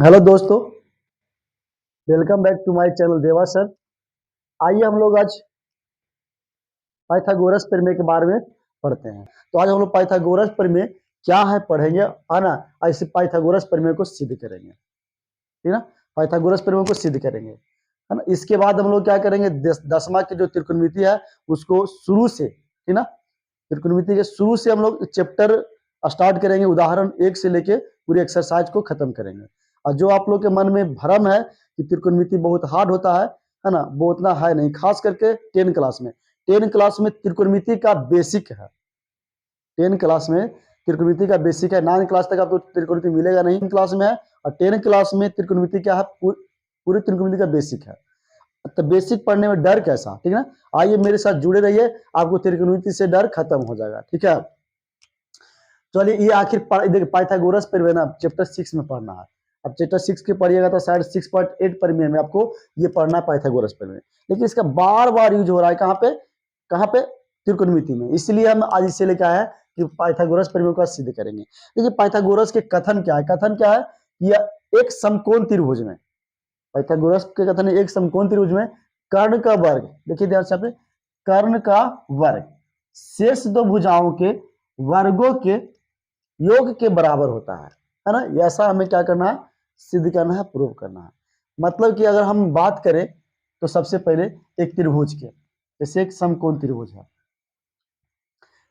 Hello दोस्तों, welcome back to my channel Deva sir. आइए हम लोग आज पाइथागोरस प्रमेय के बारे में पढ़ते हैं। तो आज हम लोग पाइथागोरस प्रमेय क्या है पढ़ेंगे, है ना। ऐसे पाइथागोरस प्रमेय को सिद्ध करेंगे, ठीक ना। पाइथागोरस प्रमेय को सिद्ध करेंगे, है ना। इसके बाद हम लोग क्या करेंगे, दसवां की जो त्रिकोणमिति है उसको शुरू से, ठीक ना। त्रिकोणमिति के शुरू से हम लोग चैप्टर स्टार्ट करेंगे, उदाहरण 1 से लेके पूरी एक्सरसाइज को खत्म करेंगे। और जो आप लोग के मन में भ्रम है कि त्रिकोणमिति बहुत हार्ड होता है ना, वो उतना है नहीं। खास करके 10 क्लास में, 10 क्लास में त्रिकोणमिति का बेसिक है। 10 क्लास में त्रिकोणमिति का बेसिक है। 9 क्लास तक आपको त्रिकोणमिति मिलेगा नहीं, क्लास में है। और 10 क्लास में त्रिकोणमिति क्या है, पूरी त्रिकोणमिति का बेसिक है। तो बेसिक पढ़ने में डर कैसा, ठीक है। आइए मेरे साथ जुड़े रहिए, आपको त्रिकोणमिति से डर खत्म हो जाएगा, ठीक है। चलिए, ये आखिर देखिए पाइथागोरस प्रमेय ना चैप्टर 6 में पढ़ना है। अब चैप्टर 6 के पढ़िएगा तो शायद 6.8 प्रमेय में आपको ये पढ़ना है पाइथागोरस प्रमेय। लेकिन इसका बार बार यूज हो रहा है कहाँ पे त्रिकोणमिति में। इसलिए हम आज इसे लेकर आए हैं कि पाइथागोरस प्रमेय को सिद्ध करेंगे। देखिए पाइथागोरस के कथन क्या है, यह एक समकोण त्रिभुज में, पाइथागोरस के कथन है एक समकोण त्रिभुज में कर्ण का वर्ग, देखिए ध्यान से, कर्ण का वर्ग शेष दो भुजाओं के वर्गों के योग के बराबर होता है ना। ऐसा हमें क्या करना है, सिद्ध करना है, प्रूव करना है। मतलब कि अगर हम बात करें तो सबसे पहले एक त्रिभुज के, जैसे एक समकोण त्रिभुज है,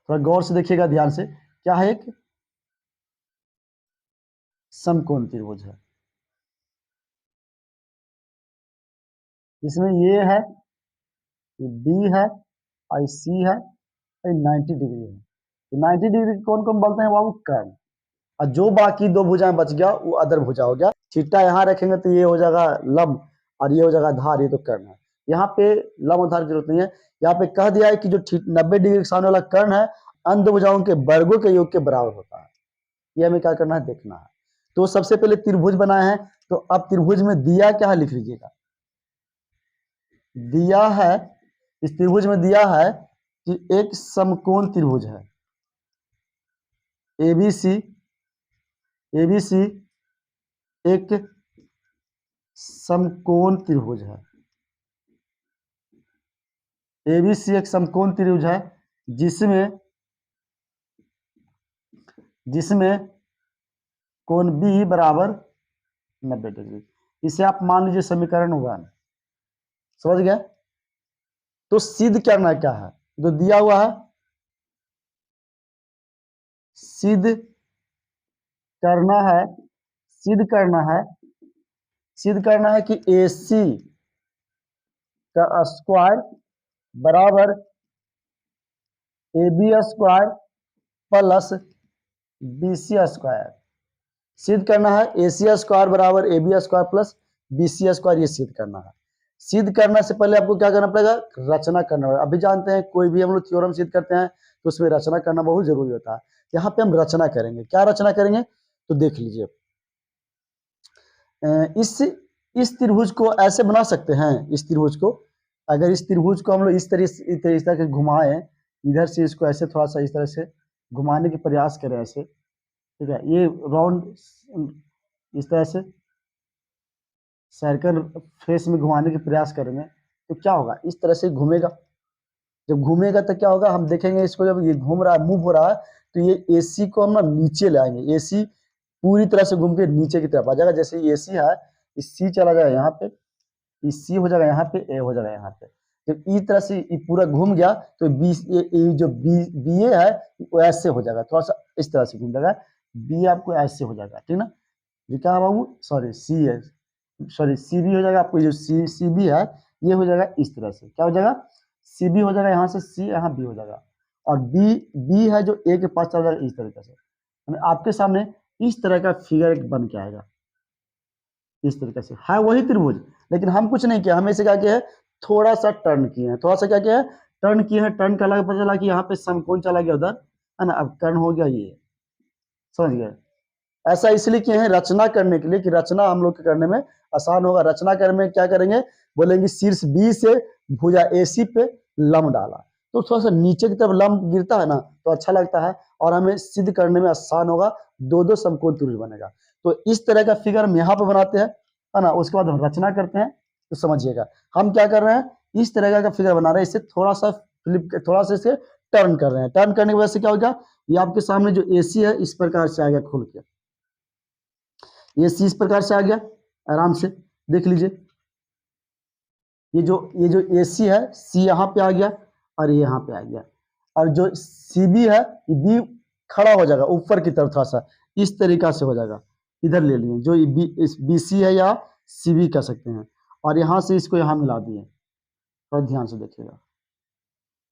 थोड़ा गौर से देखिएगा ध्यान से। क्या है, एक समकोण त्रिभुज है, इसमें ये है, ये बी है और सी है और 90 डिग्री है। तो 90 डिग्री कौन कौन बोलते हैं बाबू, कर्ण। और जो बाकी दो भुजाएं बच गया वो अदर भुजा हो गया। थीटा यहाँ रखेंगे तो ये हो जाएगा लंब और ये हो जाएगा धार, ये तो कर्ण है। यहाँ पे लंब धार की जरूरत नहीं है। यहाँ पे कह दिया है कि जो 90 डिग्री के सामने वाला कर्ण है अन्य दो भुजाओं के वर्गों के योग के बराबर होता है। ये हमें क्या करना है, देखना है। तो सबसे पहले त्रिभुज बनाए हैं, तो अब त्रिभुज में दिया क्या है लिख लीजिएगा। दिया है, इस त्रिभुज में दिया है कि एक समकोण त्रिभुज है एबीसी। एबीसी एक समकोण त्रिभुज है। एबीसी एक समकोण त्रिभुज है जिसमें कोण बी बराबर 90 डिग्री। इसे आप मान लीजिए समीकरण 1, समझ गए। तो सिद्ध करना क्या है, जो दिया हुआ है, सिद्ध करना है सिद्ध करना है कि AC का स्क्वायर बराबर AB square plus BC square. सिद्ध करना है AC स्क्वायर बराबर AB square plus BC square, ये सिद्ध करना है। सिद्ध करने से पहले आपको क्या करना पड़ेगा, रचना करना पड़ेगा। अभी जानते हैं कोई भी हम लोग थ्योरम सिद्ध करते हैं तो उसमें रचना करना बहुत जरूरी होता है। यहाँ पे हम रचना करेंगे। क्या रचना करेंगे तो देख लीजिए। इस त्रिभुज को ऐसे बना सकते हैं। इस त्रिभुज को, अगर इस त्रिभुज को हम लोग इस तरह से घुमाएं, इधर से इसको ऐसे थोड़ा सा इस तरह से घुमाने के प्रयास करें ऐसे, ठीक है। ये राउंड इस तरह से सर्कल फेस में घुमाने के प्रयास करेंगे तो क्या होगा, इस तरह से घूमेगा। जब घूमेगा तो क्या होगा, हम देखेंगे इसको, जब ये घूम रहा है, मूव हो रहा है, तो ये AC को हम ना नीचे लाएंगे। AC पूरी तरह से घूम के नीचे की तरफ आ जाएगा। जैसे AC है, इस C चला जाएगा यहाँ पे, इस C हो जाएगा यहाँ पे, A हो जाएगा यहाँ पे। जब इस तरह से ये पूरा घूम गया तो जो BA है वो ऐसे हो जाएगा, थोड़ा सा इस तरह से घूम जाएगा। B आपको ऐसे हो जाएगा, ठीक ना। ये क्या है बाबू, सॉरी C है, सॉरी CB हो जाएगा। आपको जो CB है ये हो जाएगा इस तरह से, क्या हो जाएगा, CB हो जाएगा, यहाँ से C, यहाँ B हो जाएगा। और B है जो A के पास चला जाएगा इस तरीके से। आपके सामने इस तरह का फिगर बन के आएगा, इस तरीके से है वही त्रिभुज। लेकिन हम कुछ नहीं किया, हमें इसे क्या किया है, थोड़ा सा टर्न किए हैं, थोड़ा सा क्या किया है, टर्न किया है। टर्न का लगा, पता चला कि यहाँ पे समकोण चला गया उधर, है ना। अब टर्न हो गया ये, समझ गए। ऐसा इसलिए किए हैं रचना करने के लिए, कि रचना हम लोग के करने में आसान होगा। रचना करने में क्या करेंगे, बोलेंगे शीर्ष B से भुजा AC पे लंब डाला, तो थोड़ा सा नीचे की तरफ लंब गिरता है ना, तो अच्छा लगता है और हमें सिद्ध करने में आसान होगा। दो समकोण त्रिभुज बनेगा। तो इस तरह का फिगर हम यहाँ पे बनाते हैं, है ना। उसके बाद हम रचना करते हैं। तो समझिएगा हम क्या कर रहे हैं, इस तरह का फिगर बना रहे हैं, इसे थोड़ा सा थोड़ा सा इसे टर्न कर रहे हैं। टर्न करने की वजह से क्या होगा, ये आपके सामने जो एसी है इस प्रकार से आ गया खुल के, ये सी इस प्रकार से आ गया, आराम से देख लीजिए। ये जो एसी है सी यहाँ पे आ गया और ये यहाँ पे आ गया, और जो सी बी है ये बी खड़ा हो जाएगा ऊपर की तरफ, थोड़ा सा इस तरीका से हो जाएगा। इधर ले लिए जो बी सी है या सी बी कह सकते हैं, और यहाँ से इसको यहाँ मिला दिए। थोड़ा ध्यान से देखिएगा,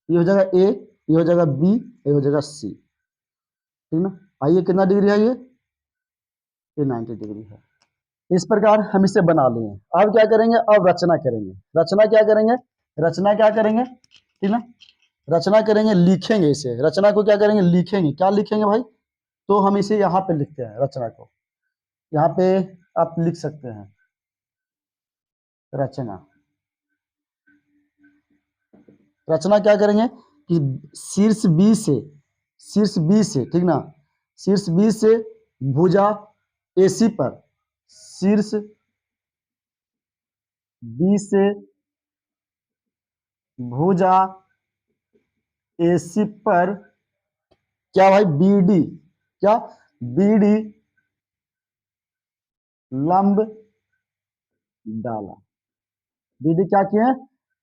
ये हो जाएगा ए, ये हो जाएगा बी, ये हो जाएगा सी, ठीक ना। आइए कितना डिग्री है ये 90 डिग्री है। इस प्रकार हम इसे बना लिए। अब क्या करेंगे, अब रचना करेंगे। रचना क्या करेंगे, रचना क्या करेंगे, ठीक ना। रचना करेंगे, लिखेंगे इसे। रचना को क्या करेंगे, लिखेंगे। क्या लिखेंगे भाई, तो हम इसे यहाँ पे लिखते हैं। रचना को यहाँ पे आप लिख सकते हैं, रचना। रचना क्या करेंगे कि शीर्ष बी से, ठीक ना, शीर्ष बी से भुजा एसी पर, शीर्ष बी से भुजा एसी पर क्या भाई, बीडी, क्या बीडी लंब डाला। बीडी क्या किए,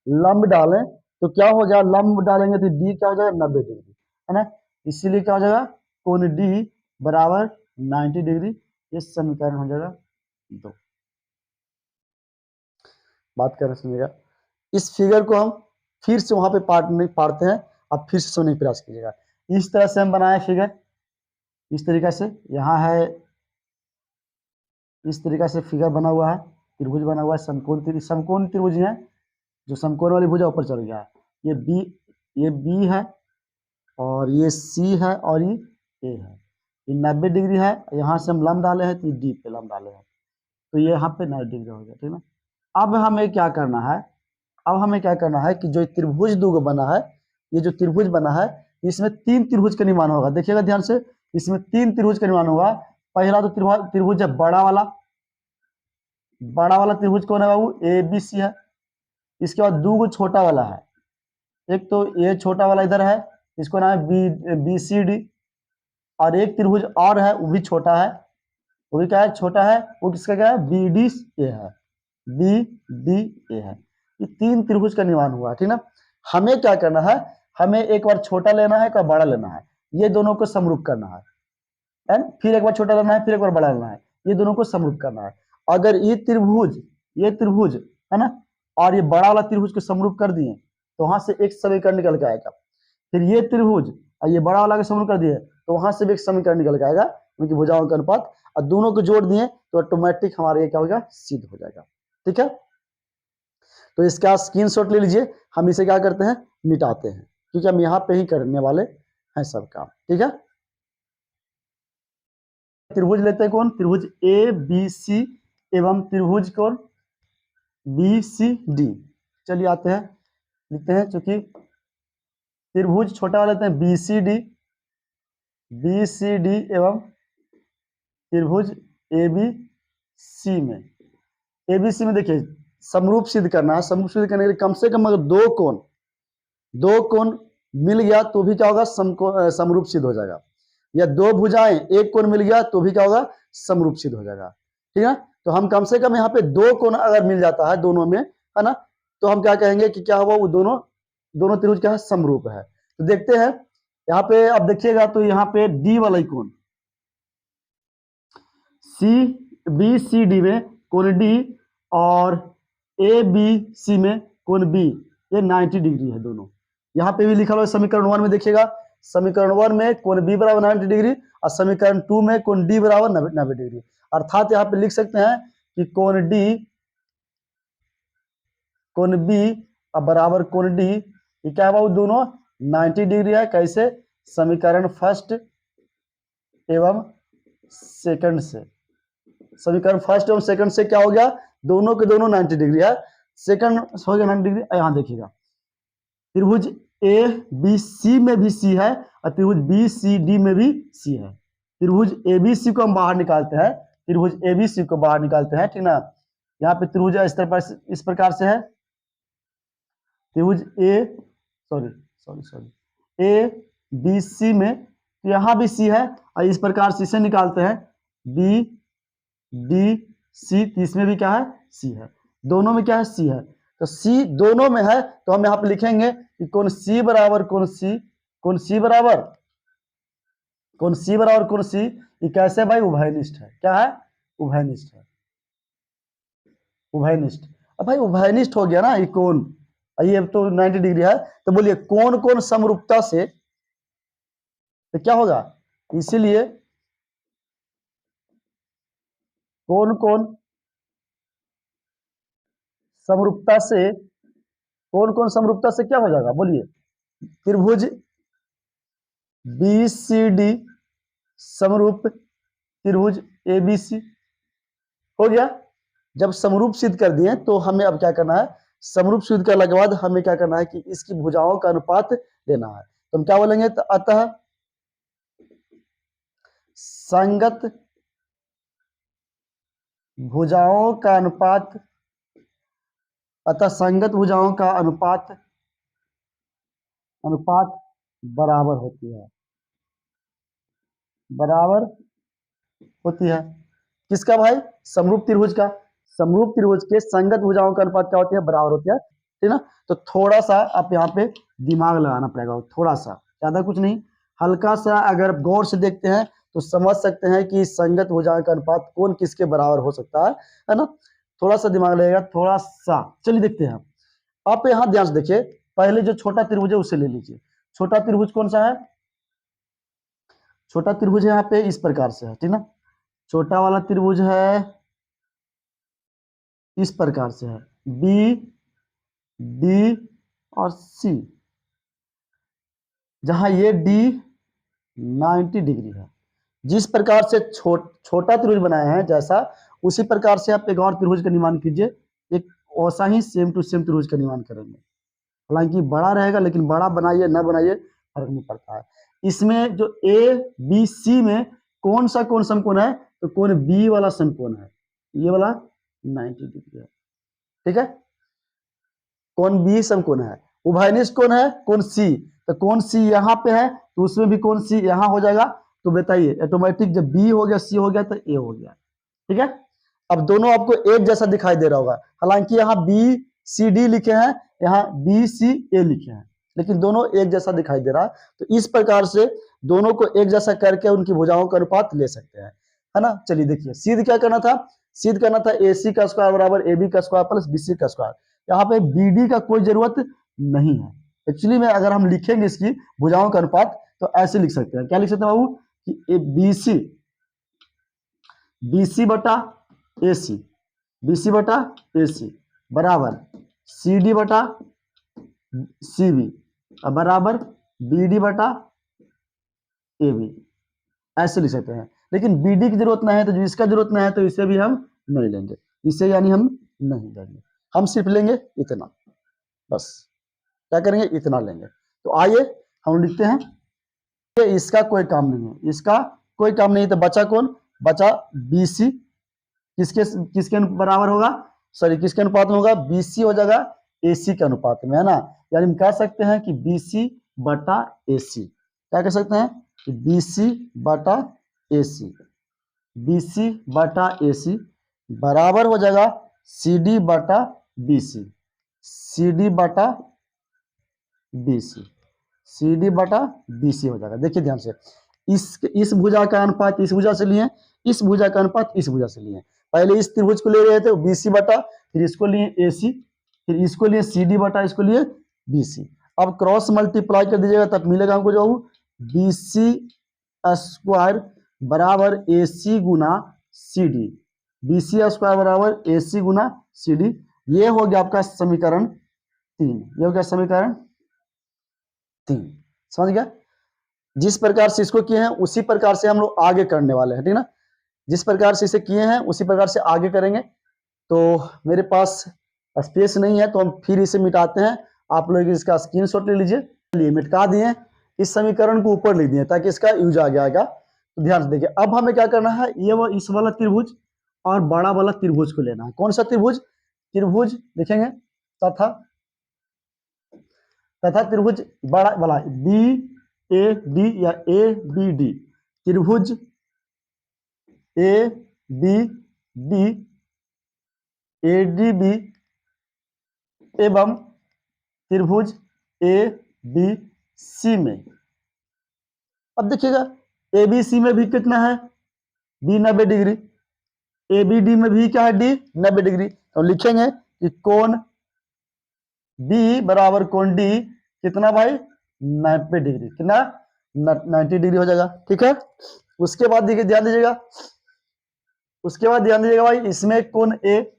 लंब डालें, तो क्या हो गया, लंब डालेंगे तो डी क्या हो जाएगा 90 डिग्री, है ना। इसीलिए क्या हो जाएगा, कोण डी बराबर 90 डिग्री। ये समीकरण हो जाएगा 2। बात कर रहे सुनिएगा, इस फिगर को हम फिर से वहां पे पाड़ते हैं। आप फिर से सोने का प्रयास कीजिएगा। इस तरह से हम बनाए फिगर, इस तरीका से यहाँ है, इस तरीका से फिगर बना हुआ है, त्रिभुज बना हुआ है, समकोण त्रिभुज है। जो समकोण वाली भुजा ऊपर चल गया, ये बी है, और ये सी है, और ये ए है। ये 90 डिग्री है, यहाँ से हम लंब डाले हैं तो डी पे लंब डाले हैं, तो ये यहाँ पे 90 डिग्री हो गया, ठीक ना। अब हमें क्या करना है, अब हमें क्या करना है कि जो त्रिभुज दो बना है, ये जो त्रिभुज बना है इसमें 3 त्रिभुज का निर्माण होगा। देखिएगा ध्यान से, इसमें 3 त्रिभुज का निर्माण होगा। पहला तो त्रिभुज है बड़ा वाला त्रिभुज कौन है बाबू, ए बी सी है। इसके बाद 2 छोटा वाला है, एक तो ये छोटा वाला इधर है, इसको नाम है बी सी डी, और एक त्रिभुज और है वो भी छोटा है, वो भी क्या है, छोटा है, वो किसका क्या है, बी डी ए है, बी डी ए है। ये 3 त्रिभुज का निर्माण हुआ, ठीक ना। हमें क्या करना है, हमें एक बार छोटा लेना है, एक बार बड़ा लेना है, ये दोनों को समरूप करना है, एंड फिर एक बार छोटा लेना है, फिर एक बार बड़ा लेना है, ये दोनों को समरूप करना है। अगर ये त्रिभुज है ना, और ये बड़ा वाला त्रिभुज को समरूप कर दिए तो वहां से एक समीकरण निकल के आएगा। फिर ये त्रिभुज और ये बड़ा वाला को समरूप कर दिए तो वहां से भी एक समीकरण निकल के आएगा, उनकी भुजाओं का अनुपात, और दोनों को जोड़ दिए तो ऑटोमेटिक हमारा ये क्या होगा, सिद्ध हो जाएगा, ठीक है। तो इसका स्क्रीनशॉट ले लीजिए। हम इसे क्या करते हैं, मिटाते हैं, क्योंकि हम यहाँ पे ही करने वाले हैं सब काम, ठीक है। त्रिभुज लेते हैं कौन, त्रिभुज ए बी सी एवं त्रिभुज कौन बी सी डी। चलिए आते हैं, लिखते हैं, चूंकि त्रिभुज छोटा वाला लेते हैं बी सी डी एवं त्रिभुज ए बी सी में, ए बी सी में देखिए समरूप सिद्ध करना है। समरूप सिद्ध करने के लिए कम से कम अगर दो कोण मिल गया तो भी क्या होगा, समरूप सिद्ध हो जाएगा, या 2 भुजाएं एक कोण मिल गया तो भी क्या होगा, समरूप सिद्ध हो जाएगा, ठीक है। तो हम कम से कम यहाँ पे 2 कोण अगर मिल जाता है दोनों में, है ना, तो हम क्या कहेंगे कि क्या हुआ, वो दोनों त्रिभुज क्या है, समरूप है। तो देखते हैं यहाँ पे, अब देखिएगा तो यहाँ पे डी वाला कोण बी सी डी में कोण डी और ए बी सी में कोण बी, ये 90 डिग्री है दोनों। यहाँ पे भी लिखा हुआ है समीकरण 1 में, देखिएगा समीकरण 1 में कोण बी बराबर 90 डिग्री और समीकरण 2 में कोण डी बराबर 90 डिग्री। अर्थात यहाँ पे लिख सकते हैं कि कोण बी बराबर कोण डी, ये क्या हुआ, दोनों 90 डिग्री है। कैसे, समीकरण फर्स्ट एवं सेकंड से, समीकरण फर्स्ट एवं सेकंड से क्या हो गया, दोनों के दोनों 90 डिग्री है। सेकंड हो गया 90 डिग्री। यहाँ देखिएगा त्रिभुज ए बी सी में भी सी है और त्रिभुज बी सी डी में भी सी है। त्रिभुज ए बी सी को हम बाहर निकालते हैं त्रिभुज एबीसी को बाहर निकालते हैं, ठीक ना। यहाँ पे त्रिभुज इस प्रकार से है, त्रिभुज ए बी सी में, तो यहाँ भी सी है और इस प्रकार से इसे निकालते हैं बी डी सी, तो इसमें भी क्या है, सी है, दोनों में क्या है, सी है। तो सी दोनों में है तो हम यहाँ पे लिखेंगे कि कौन सी बराबर कौन सी, कौन सी बराबर कौन सी बराबर कौन सी, ये कैसे भाई, उभयनिष्ठ है। क्या है, उभयनिष्ठ है, उभयनिष्ठ। अब भाई उभयनिष्ठ हो गया ना ये कोण, ये तो 90 डिग्री है, तो बोलिए कौन कौन समरूपता से, तो क्या होगा, इसीलिए कौन कौन समरूपता से, कौन कौन समरूपता से क्या हो जाएगा, बोलिए त्रिभुज बी सी डी समरूप त्रिभुज ए बी सी हो गया। जब समरूप सिद्ध कर दिए तो हमें अब क्या करना है, समरूप सिद्ध करने के बाद हमें क्या करना है कि इसकी भुजाओं का अनुपात लेना है। तो हम क्या बोलेंगे, तो अतः संगत भुजाओं का अनुपात, अतः संगत भुजाओं का अनुपात बराबर होती है, बराबर होती है किसका भाई, समरूप त्रिभुज का। समरूप त्रिभुज के संगत भुजाओं का अनुपात क्या होती है, बराबर होती है, ठीक ना। तो थोड़ा सा आप यहाँ पे दिमाग लगाना पड़ेगा, थोड़ा सा, ज्यादा कुछ नहीं, हल्का सा अगर गौर से देखते हैं तो समझ सकते हैं कि संगत भुजाओं का अनुपात कौन किसके बराबर हो सकता है ना। थोड़ा सा दिमाग लगेगा, थोड़ा सा। चलिए देखते हैं, आप यहाँ ध्यान से देखिए, पहले जो छोटा त्रिभुज है उसे ले लीजिए। छोटा त्रिभुज कौन सा है, छोटा त्रिभुज यहाँ पे इस प्रकार से है, ठीक ना। छोटा वाला त्रिभुज है इस प्रकार से है, बी डी और सी, जहां ये डी 90 डिग्री है। जिस प्रकार से छोटा त्रिभुज बनाया है जैसा, उसी प्रकार से आप एक और त्रिभुज का निर्माण कीजिए, एक वैसा ही सेम टू सेम त्रिभुज का निर्माण करेंगे। हालांकि बड़ा रहेगा, लेकिन बड़ा बनाइए ना बनाइए फर्क नहीं पड़ता है। इसमें जो ए बी सी में कौन सा कोण समकोण है, तो कोण बी वाला समकोण है, ये वाला 90 डिग्री है, ठीक है। कोण बी समकोण है, उभयनिष्ठ कोण है कोण सी, तो कोण सी यहाँ पे है तो उसमें भी कोण सी यहाँ हो जाएगा। तो बताइए ऑटोमेटिक जब बी हो गया सी हो गया तो ए हो गया, ठीक है। अब दोनों आपको एक जैसा दिखाई दे रहा होगा, हालांकि यहाँ बी सी डी लिखे हैं, यहाँ बी सी ए लिखे हैं, लेकिन दोनों एक जैसा दिखाई दे रहा है। तो इस प्रकार से दोनों को एक जैसा करके उनकी भुजाओं का अनुपात ले सकते हैं, है ना। चलिए देखिए, सिद्ध क्या करना था, सिद्ध करना था ए सी का स्क्वायर बराबर ए बी का स्क्वायर प्लस बी सी का स्क्वायर। यहाँ पे बी डी का कोई जरूरत नहीं है एक्चुअली में। अगर हम लिखेंगे इसकी भुजाओं का अनुपात तो ऐसे लिख सकते हैं, क्या लिख सकते हैं बाबू, कि बी सी बटा ए सी, बी सी बटा ए सी बराबर सी डी बटा सी बी बराबर बी डी बटा ए बी, ऐसे लिख सकते हैं। लेकिन बी डी की जरूरत नहीं है, तो जिसका जरूरत नहीं है तो इसे भी हम नहीं लेंगे, इसे यानी हम नहीं लेंगे, हम सिर्फ लेंगे इतना, बस क्या करेंगे, इतना लेंगे। तो आइए हम लिखते हैं, इसका कोई काम नहीं है, इसका कोई काम नहीं, तो बचा कौन, बचा बी सी, किसके किसके बराबर होगा, सॉरी किसके अनुपात में होगा, बी सी हो जाएगा ए सी के अनुपात में, है ना। यानी हम कह सकते हैं कि बी सी बटा ए सी, क्या कह सकते हैं कि बी सी बटा ए सी, बी सी बटा ए सी बराबर हो जाएगा सी डी बटा बी सी, सी डी बटा बी सी, सी डी बटा बी सी हो जाएगा। देखिए ध्यान से, इस भुजा का अनुपात इस भुजा से लिए, इस भुजा का अनुपात इस भुजा से लिए। पहले इस त्रिभुज को ले रहे थे बी सी बटा, फिर इसको लिए ए सी, फिर इसको लिए सी डी बटा, इसको लिए बी सी। अब क्रॉस मल्टीप्लाई कर दीजिएगा तब मिलेगा हमको जो बी सी स्क्वायर बराबर ए सी गुना C D, B C square बराबर ए सी गुना सी डी। ये हो गया आपका समीकरण 3, ये हो गया समीकरण 3, समझ गया। जिस प्रकार से इसको किए हैं उसी प्रकार से हम लोग आगे करने वाले हैं, ठीक ना। जिस प्रकार से इसे किए हैं उसी प्रकार से आगे करेंगे। तो मेरे पास स्पेस नहीं है तो हम फिर इसे मिटाते हैं, आप लोग इसका स्क्रीनशॉट ले लीजिए। चलिए मिटा दिए, इस समीकरण को ऊपर लिख दिए ताकि इसका यूज आ जाएगा। तो ध्यान से देखिए, अब हमें क्या करना है, इस वाला त्रिभुज और बड़ा वाला त्रिभुज को लेना है। कौन सा त्रिभुज? त्रिभुज देखेंगे तथा त्रिभुज बड़ा वाला बी ए डी या ए बी डी, त्रिभुज A B D A D B एवं त्रिभुज ए बी सी में, अब देखिएगा ए बी सी में भी कितना है, B 90 degree, A B D में भी क्या है, डी 90 डिग्री। तो लिखेंगे कि कोण बी बराबर कोण डी कितना भाई, 90 डिग्री, कितना 90 डिग्री हो जाएगा। ठीक है, उसके बाद देखिए ध्यान दीजिएगा, भाई इसमें कोण ए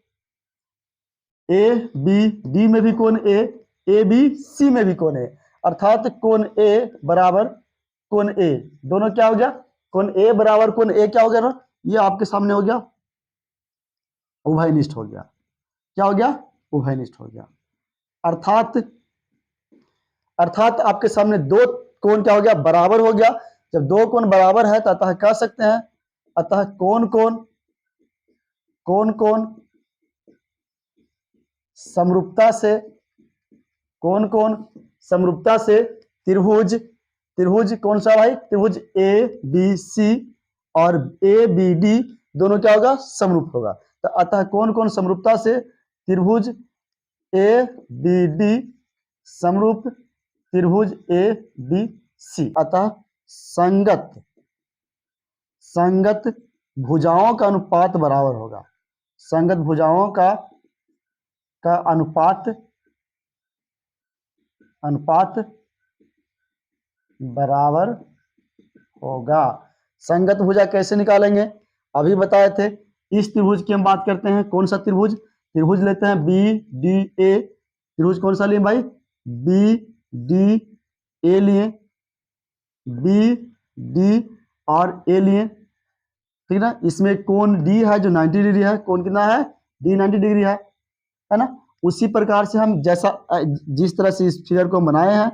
बी डी में भी कोण ए बी सी में भी कोण ए, अर्थात कोण ए बराबर कोण ए, दोनों क्या हो गया, कोण ए बराबर कोण ए क्या हो गया ना, ये आपके सामने हो गया, उभयनिष्ठ हो गया। क्या हो गया, उभयनिष्ठ हो गया। अर्थात आपके सामने दो कोण क्या हो गया, बराबर हो गया। जब दो कोण बराबर है तो अतः कह सकते हैं, अतः कोण समरूपता से त्रिभुज कौन सा भाई, त्रिभुज ए बी सी और ए बी डी दोनों क्या होगा, समरूप होगा। तो अतः कौन समरूपता से त्रिभुज ए बी डी समरूप त्रिभुज ए बी सी, अतः संगत भुजाओं का अनुपात बराबर होगा, संगत भुजाओं का अनुपात बराबर होगा। संगत भुजा कैसे निकालेंगे, अभी बताए थे। इस त्रिभुज की हम बात करते हैं, कौन सा त्रिभुज लेते हैं बी डी ए, त्रिभुज कौन सा लिए भाई, बी डी ए लिए, बी डी और ए लिए, ठीक ना। इसमें कोण डी है जो 90 डिग्री है, कोण कितना है, डी 90 डिग्री है ना। उसी प्रकार से हम जिस तरह से इस फिगर को बनाए हैं,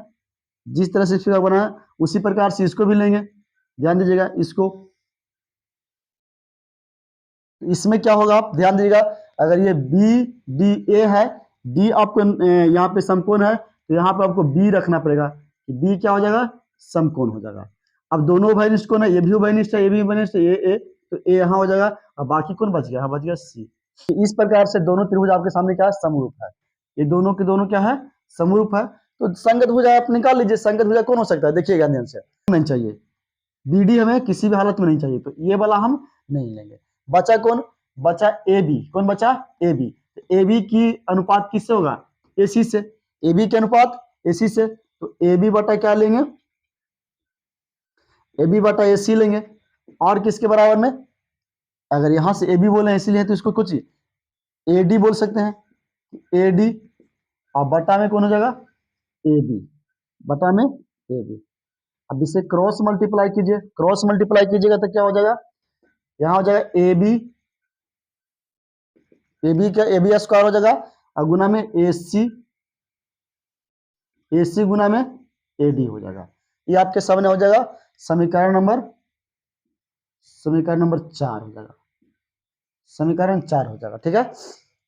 उसी प्रकार से इसको भी लेंगे। ध्यान दीजिएगा, इसमें क्या होगा, आप ध्यान दीजिएगा, अगर ये बी डी ए है, डी आपको यहाँ पे समकोण है, तो यहाँ पे आपको बी रखना पड़ेगा, बी क्या हो जाएगा, समकोण हो जाएगा। अब दोनों उभयनिष्ठ कोण है, ये भी उभयनिष्ठ है, ये भी उभयनिष्ठ है, ये ए, तो ए यहाँ हो जाएगा, और बाकी कौन बच गया, यहाँ बच गया सी। इस प्रकार से दोनों त्रिभुज आपके सामने क्या है, समरूप है। ये दोनों के दोनों क्या है, समरूप है। तो संगत भुजा आप निकाल लीजिए, संगत भुजा कौन हो सकता है, देखिएगा ध्यान से, नहीं चाहिए बीडी, हमें किसी भी हालत में नहीं चाहिए, तो ये वाला हम नहीं लेंगे। बचा कौन, बचा ए बी, कौन बचा, ए बी। ए बी की अनुपात किससे होगा, ए सी से, ए बी के अनुपात ए सी से, तो ए बी बटा क्या लेंगे, ए बी बटा ए सी लेंगे। और किसके बराबर में, अगर यहां से ए बी बोले इसीलिए, तो इसको कुछ ए डी बोल सकते हैं, ए डी, और बटा में कौन हो जाएगा, ए बी, बटा में ए बी। अब इसे क्रॉस मल्टीप्लाई कीजिएगा तो क्या हो जाएगा, यहां हो जाएगा ए बी स्क्वायर हो जाएगा, और गुना में ए सी गुना में ए डी हो जाएगा। ये आपके सामने हो जाएगा समीकरण नंबर 4 हो जाएगा, समीकरण 4 हो जाएगा। ठीक है,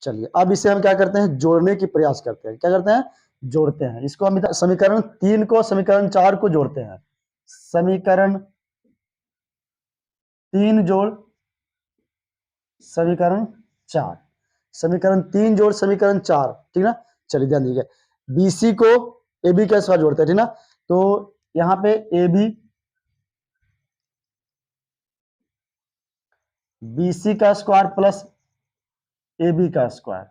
चलिए अब इसे हम क्या करते हैं, जोड़ने की प्रयास करते हैं। क्या करते हैं, जोड़ते हैं। इसको हम समीकरण 3 को समीकरण 4 को जोड़ते हैं। समीकरण 3 जोड़ समीकरण 4, समीकरण 3 जोड़ समीकरण 4, ठीक ना। चलिए ध्यान दीजिए, बीसी को ए बी के साथ जोड़ते हैं, ठीक ना। तो यहाँ पे ए बी बीसी का स्क्वायर प्लस ए बी का स्क्वायर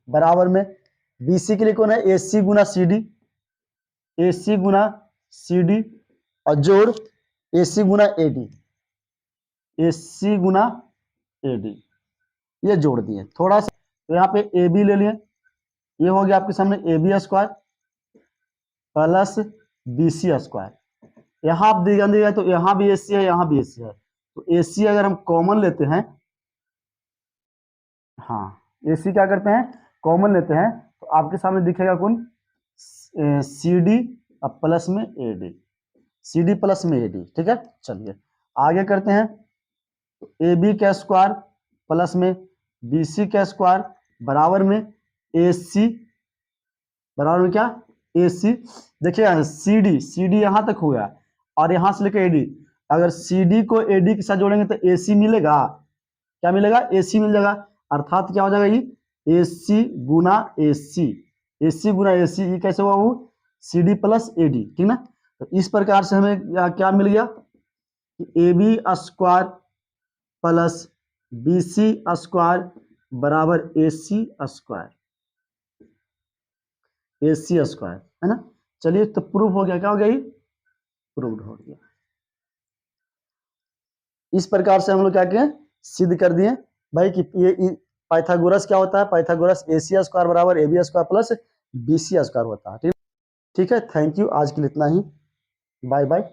बराबर में, बीसी के लिए कौन है, ए सी गुना सी डी, ए सी गुना सी डी, और जोड़ ए C Guna A D, A C Guna A D, ये जोड़ दिए थोड़ा सा। तो यहाँ पे ए बी ले लिए, ये हो गया आपके सामने A B square plus B C square. यहाँ आप ध्यान दीजिएगा, तो यहाँ भी ए सी है, यहाँ भी ए सी है, तो ए सी अगर हम कॉमन लेते हैं, हाँ ए सी क्या करते हैं, कॉमन लेते हैं, तो आपके सामने दिखेगा कौन, सी डी प्लस में A D, C D plus में ए डी। ठीक है, चलिए आगे करते हैं, ए बी का स्क्वायर प्लस में बी सी का स्क्वायर बराबर में ए सी, बराबर में क्या, ए सी। देखिए सी डी यहाँ तक हो गया और यहाँ से लेकर एडी, अगर सी डी को एडी के साथ जोड़ेंगे तो ए सी मिलेगा, क्या मिलेगा, ए सी मिल जाएगा। अर्थात क्या हो जाएगा, ये ए सी गुना ए सी, ए सी गुना ए सी, ये कैसे हुआ, वो C D plus A D, ठीक ना। तो इस प्रकार से हमें क्या मिल गया, A B square plus B C square बराबर A C square, A C square, है ना। चलिए तो प्रूफ हो गया, क्या हो गया, ये प्रूव्ड हो गया। इस प्रकार से हम लोग क्या किए, सिद्ध कर दिए भाई कि ये पाइथागोरस क्या होता है, पाइथागोरस ए सी स्क्वायर बराबर A B square plus B C square होता है। ठीक है, थैंक यू, आज के लिए इतना ही, बाय बाय।